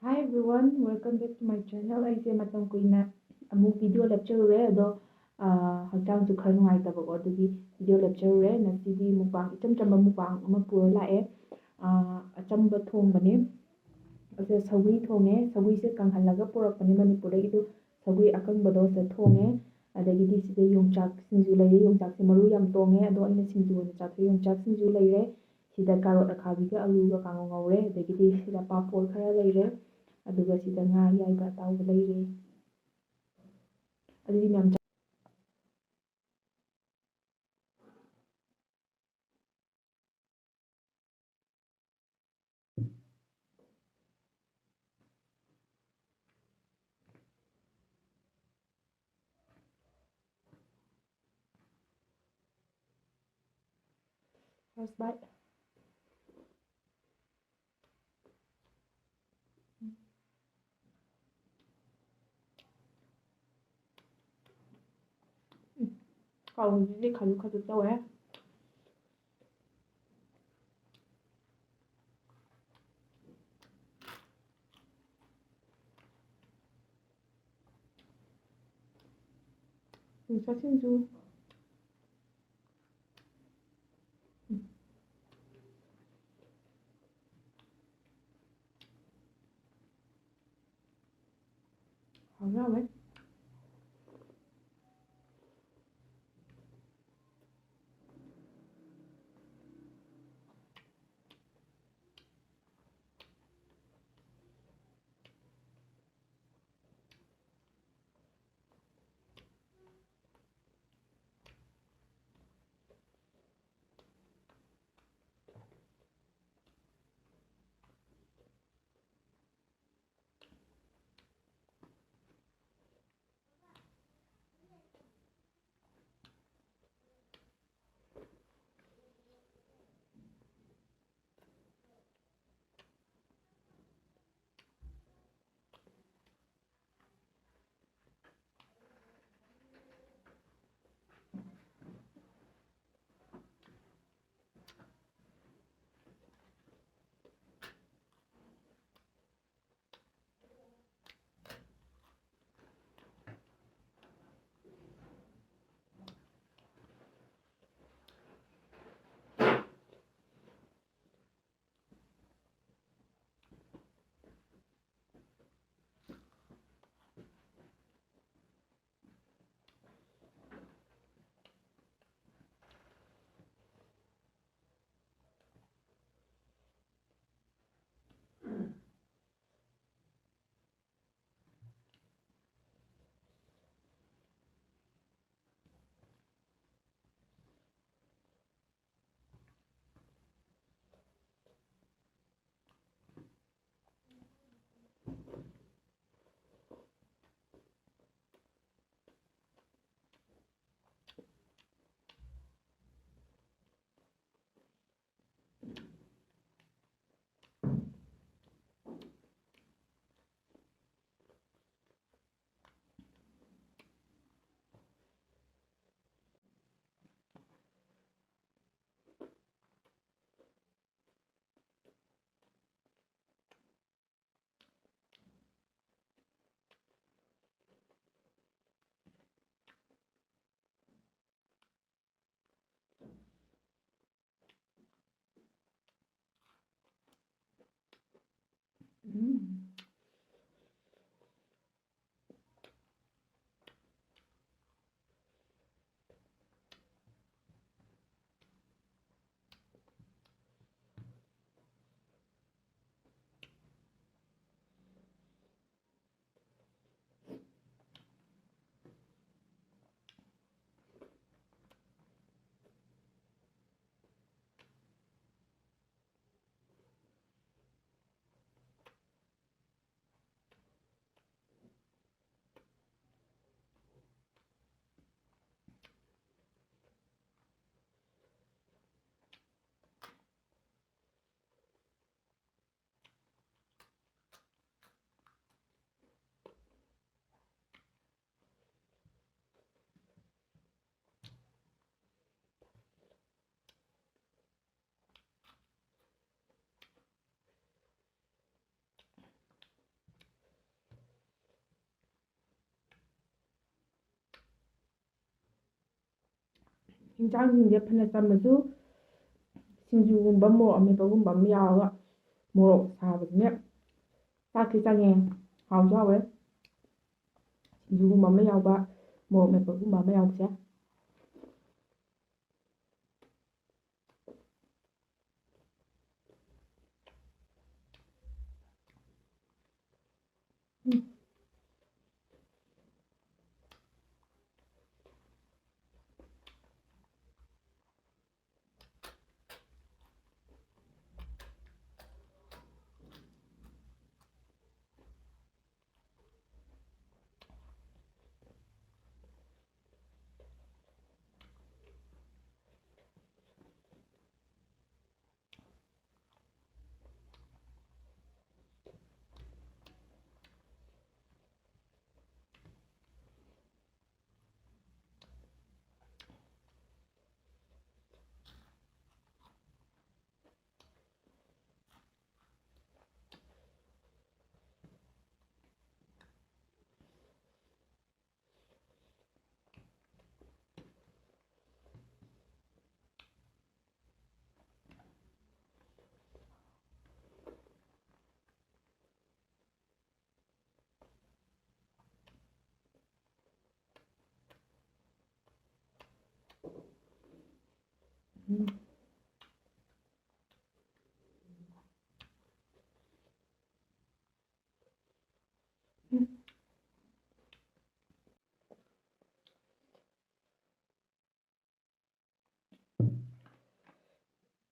Hi everyone, welcome back to my channel. ꯑꯩꯁꯦ ꯃꯇꯝ ꯀꯨꯏꯅ ꯑꯃꯨꯛ ꯚꯤꯗꯤꯑꯣ ꯂꯦꯞꯆꯔꯨꯔꯦ ꯑꯗꯣ ꯍꯛꯆꯥꯡꯁꯨ ꯈꯔ ꯅꯨꯡꯉꯥꯏꯇꯕꯀꯣ ꯑꯗꯨꯒꯤ ꯚꯤꯗꯤꯑꯣ ꯂꯦꯞꯆꯔꯨꯔꯦ. ꯉꯁꯤꯗꯤ ꯃꯨꯛꯕꯥꯡ ꯏꯆꯝ ꯆꯝꯕ ꯃꯨꯛꯕꯥꯡ ꯑꯃ ꯄꯨꯔ ꯂꯥꯛꯑꯦ. ꯑꯆꯝꯕ ꯊꯣꯡꯕꯅꯦ. ꯑꯗꯣ ꯁꯧꯒ꯭ꯔꯤ ꯊꯣꯡꯉꯦ. ꯁꯧꯒ꯭ꯔꯤꯁꯦ ꯀꯪꯍꯜꯂꯒ ꯄꯨꯔꯛꯄꯅꯦ ꯃꯅꯤꯄꯨꯔꯗꯒꯤ. ꯑꯗꯨ ꯁꯧꯒ꯭ꯔꯤ ꯑꯀꯪꯕꯗꯣ ꯁꯤꯗ ꯊꯣꯡꯉꯦ. ꯑꯗꯒꯤꯗꯤ ꯁꯤꯗ ꯌꯣꯡꯆꯥꯛ ꯁꯤꯡꯖꯨ ꯂꯩꯔꯦ. ꯌꯣꯡꯆꯥꯛꯁꯦ ꯃꯔꯨ ꯌꯥꯝ ꯇꯣꯡꯉꯦ ꯑꯗꯣ ꯑꯩꯅ ꯁꯤꯡꯖꯨ ꯑꯣꯏꯅ ꯆꯥꯊꯣꯛꯑꯦ. ꯌꯣꯡꯆꯥꯛ ꯁꯤꯡꯖꯨ ꯂꯩꯔꯦ. ꯁꯤꯗ ꯀꯥꯔꯣꯠ ꯑꯈꯥꯕꯤꯒ ꯑꯂꯨꯒ ꯀꯥꯡꯉꯧ ꯉꯧꯔꯦ. ꯑꯗꯒꯤꯗꯤ ꯁꯤꯗ ꯄꯥꯐꯣꯔ ꯈꯔ ꯂꯩꯔꯦ. ꯑꯗꯨꯒ ꯁꯤꯗ ꯉꯥ ꯑꯌꯥꯏꯕ ꯑꯇꯥꯎꯕ ꯂꯩꯔꯦ. ꯑꯗꯨꯗꯤ ꯃꯌꯥꯝ First bite. ꯀꯥꯎꯕꯁꯤꯗꯤ ꯈꯖꯤꯛ ꯈꯖꯤꯛ ꯇꯧꯋꯦ. ꯌꯣꯡꯆꯥꯛ ꯁꯤꯡꯖꯨ. ꯍꯥꯎꯋꯦ. ꯌꯦꯟꯁꯥꯡꯁꯤꯡꯁꯦ ꯐꯅ ꯆꯝꯃꯁꯨ ꯁꯤꯡꯖꯨꯒꯨꯝꯕ ꯃꯣꯔꯣꯛ ꯑꯃꯦꯠꯄꯒꯨꯝꯕ ꯑꯃ ꯌꯥꯎꯔꯒ ꯃꯣꯔꯣꯛ ꯁꯥꯕꯁꯤꯅ ꯆꯥꯛꯁꯤ ꯆꯪꯉꯦ ꯍꯥꯎꯁꯨ ꯍꯥꯎꯋꯦ ꯁꯤꯡꯖꯨꯒꯨꯝꯕ ꯑꯃ ꯌꯥꯎꯕ ꯃꯣꯔꯣꯛ ꯃꯦꯠꯄꯒꯨꯝꯕ ꯑꯃ ꯌꯥꯎꯕꯁꯦ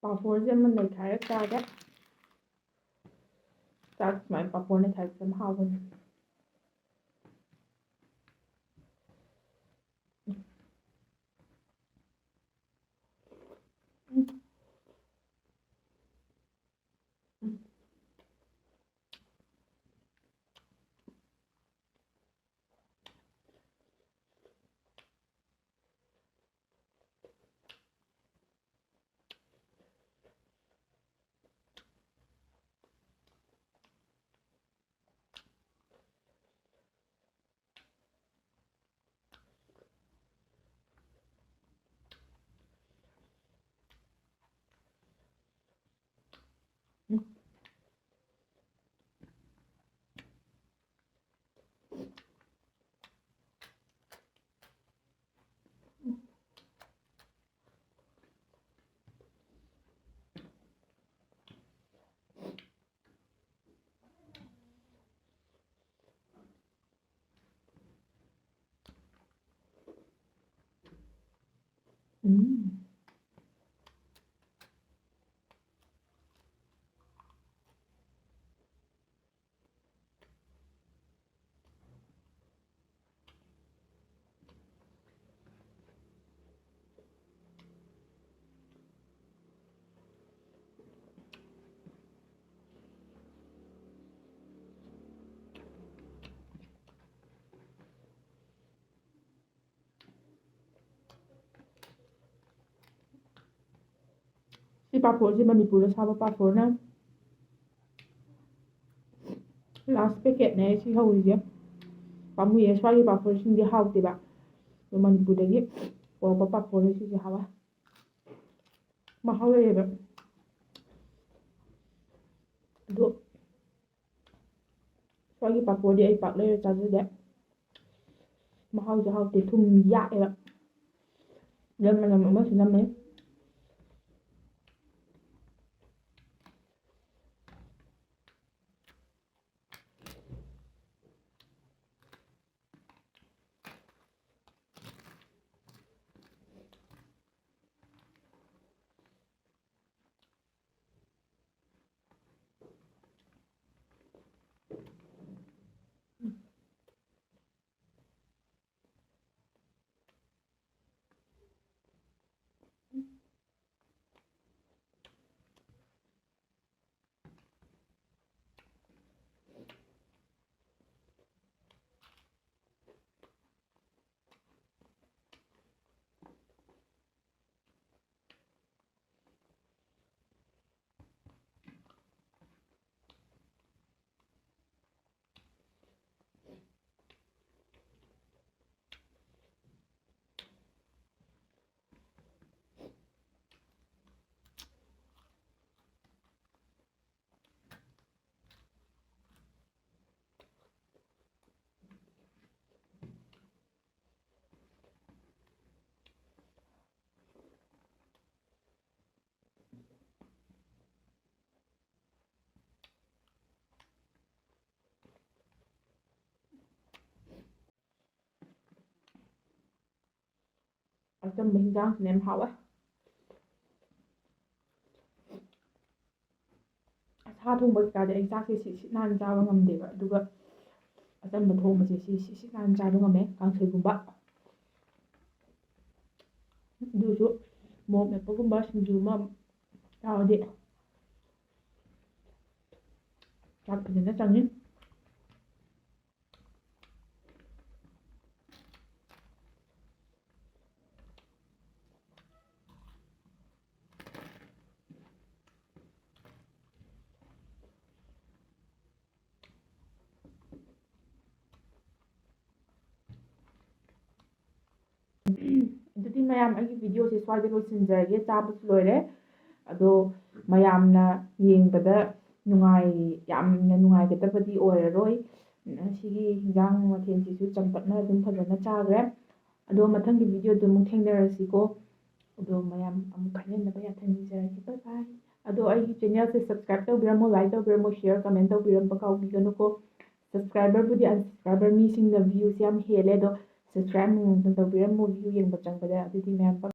ꯄꯥꯐꯣꯔꯁꯦ ꯑꯃ ꯅꯩꯈꯥꯏꯔ ꯆꯥꯒꯦ ꯆꯥꯛ ꯁꯨꯃꯥꯏꯅ ꯄꯥꯐꯣꯔ ꯅꯩꯈꯥꯏꯕꯁꯦ ꯌꯥꯝ ꯍꯥꯎꯕꯅꯦ ꯁꯤ ꯄꯥꯐꯣꯔꯁꯦ ꯃꯅꯤꯄꯨꯔꯗ ꯁꯥꯕ ꯄꯥꯐꯣꯔꯅ ꯂꯥꯁ ꯄꯦꯀꯦꯠꯅꯦ ꯁꯤ ꯍꯧꯔꯤꯁꯦ ꯄꯥꯝꯃꯨꯏꯌꯦ ꯁ꯭ꯋꯥꯏꯒꯤ ꯄꯥꯐꯣꯔꯁꯤꯡꯗꯤ ꯍꯥꯎꯇꯦꯕ ꯑꯗꯣ ꯃꯅꯤꯄꯨꯔꯗꯒꯤ ꯄꯣꯔꯛꯄ ꯄꯥꯐꯣꯔꯅ ꯁꯤꯁꯦ ꯍꯥꯎꯋꯦ ꯃꯍꯥꯎ ꯂꯩꯌꯦꯕ ꯑꯗꯣ ꯁ꯭ꯋꯥꯏꯒꯤ ꯄꯥꯐꯣꯔꯗꯤ ꯑꯩ ꯄꯥꯛ ꯂꯩꯔ ꯆꯥꯖꯗꯦ ꯃꯍꯥꯎꯁꯨ ꯍꯥꯎꯇꯦ ꯊꯨꯝ ꯌꯥꯛꯑꯦꯕ ꯃꯅꯝ ꯑꯃꯁꯨ ꯅꯝꯃꯦ ꯑꯆꯝꯕ ꯍꯤꯟꯖꯥꯡꯁꯤꯅ ꯌꯥꯝ ꯍꯥꯎꯋꯦ ꯁꯥ ꯊꯣꯡꯕ ꯀꯩꯀꯥꯗꯤ ꯑꯩ ꯆꯥꯛꯁꯦ ꯁꯤꯠ ꯅꯥꯟꯅ ꯆꯥꯕ ꯉꯝꯗꯦꯕ ꯑꯗꯨꯒ ꯑꯆꯝꯕ ꯊꯣꯡꯕꯁꯦ ꯁꯤꯠ ꯅꯥꯟꯅ ꯆꯥꯕ ꯉꯝꯃꯦ ꯀꯥꯡꯁꯣꯏꯒꯨꯝꯕ ꯑꯗꯨꯁꯨ ꯃꯣꯔꯣꯛ ꯃꯦꯠꯄꯒꯨꯝꯕ ꯁꯤꯡꯖꯨ ꯑꯃ ꯌꯥꯎꯔꯗꯤ ꯆꯥꯛ ꯐꯖꯅ ꯆꯪꯉꯤ ꯑꯗꯨꯗꯤ ꯃꯌꯥꯝ ꯑꯩꯒꯤ ꯚꯤꯗꯤꯑꯣꯁꯦ ꯁ꯭ꯋꯥꯏꯗ ꯂꯣꯏꯁꯤꯟꯖꯔꯒꯦ ꯆꯥꯕꯁꯨ ꯂꯣꯏꯔꯦ ꯑꯗꯣ ꯃꯌꯥꯝꯅ ꯌꯦꯡꯕꯗ ꯌꯥꯝꯅ ꯅꯨꯡꯉꯥꯏꯒꯗꯕꯗꯤ ꯑꯣꯏꯔꯔꯣꯏ ꯁꯤꯒꯤ ꯍꯤꯟꯖꯥꯡ ꯃꯊꯦꯜꯁꯤꯁꯨ ꯆꯝꯄꯛꯅ ꯑꯗꯨꯝ ꯐꯖꯅ ꯆꯥꯈ꯭ꯔꯦ ꯑꯗꯣ ꯃꯊꯪꯒꯤ ꯚꯤꯗꯤꯑꯣꯗ ꯑꯃꯨꯛ ꯊꯦꯡꯅꯔꯁꯤꯀꯣ ꯑꯗꯣ ꯃꯌꯥꯝ ꯑꯃꯨꯛ ꯈꯟꯅꯅꯕ ꯌꯥꯊꯪ ꯅꯤꯖꯔꯒꯦ ꯕꯥꯏ ꯕꯥꯏ ꯑꯗꯣ ꯑꯩꯒꯤ ꯆꯦꯅꯦꯜꯁꯦ ꯁꯕꯁꯀ꯭ꯔꯥꯏꯕ ꯇꯧꯕꯤꯔꯝꯃꯣ ꯂꯥꯏꯛ ꯇꯧꯕꯤꯔꯝꯃꯣ ꯁꯤꯌꯔ ꯀꯃꯦꯟ ꯇꯧꯕꯤꯔꯝꯕ ꯀꯥꯎꯕꯤꯒꯅꯨꯀꯣ ꯁꯕꯁꯀ꯭ꯔꯥꯏꯕꯔꯕꯨꯗꯤ ꯑꯟꯁꯕꯁꯀ꯭ꯔꯥꯏꯕꯔ ꯃꯤꯁꯤꯡꯅ ꯚ꯭ꯌꯨꯁꯦ ꯌꯥꯝ ꯍꯦꯜꯂꯦ ꯑꯗꯣ ꯁꯕꯁꯀ꯭ꯔꯥꯏꯕ ꯇꯧꯕꯤꯔꯝꯃꯣ ꯚꯤꯗꯤꯑꯣ ꯌꯦꯡꯕ ꯆꯪꯕꯗ ꯑꯗꯨꯗꯤ ꯃꯌꯥꯝ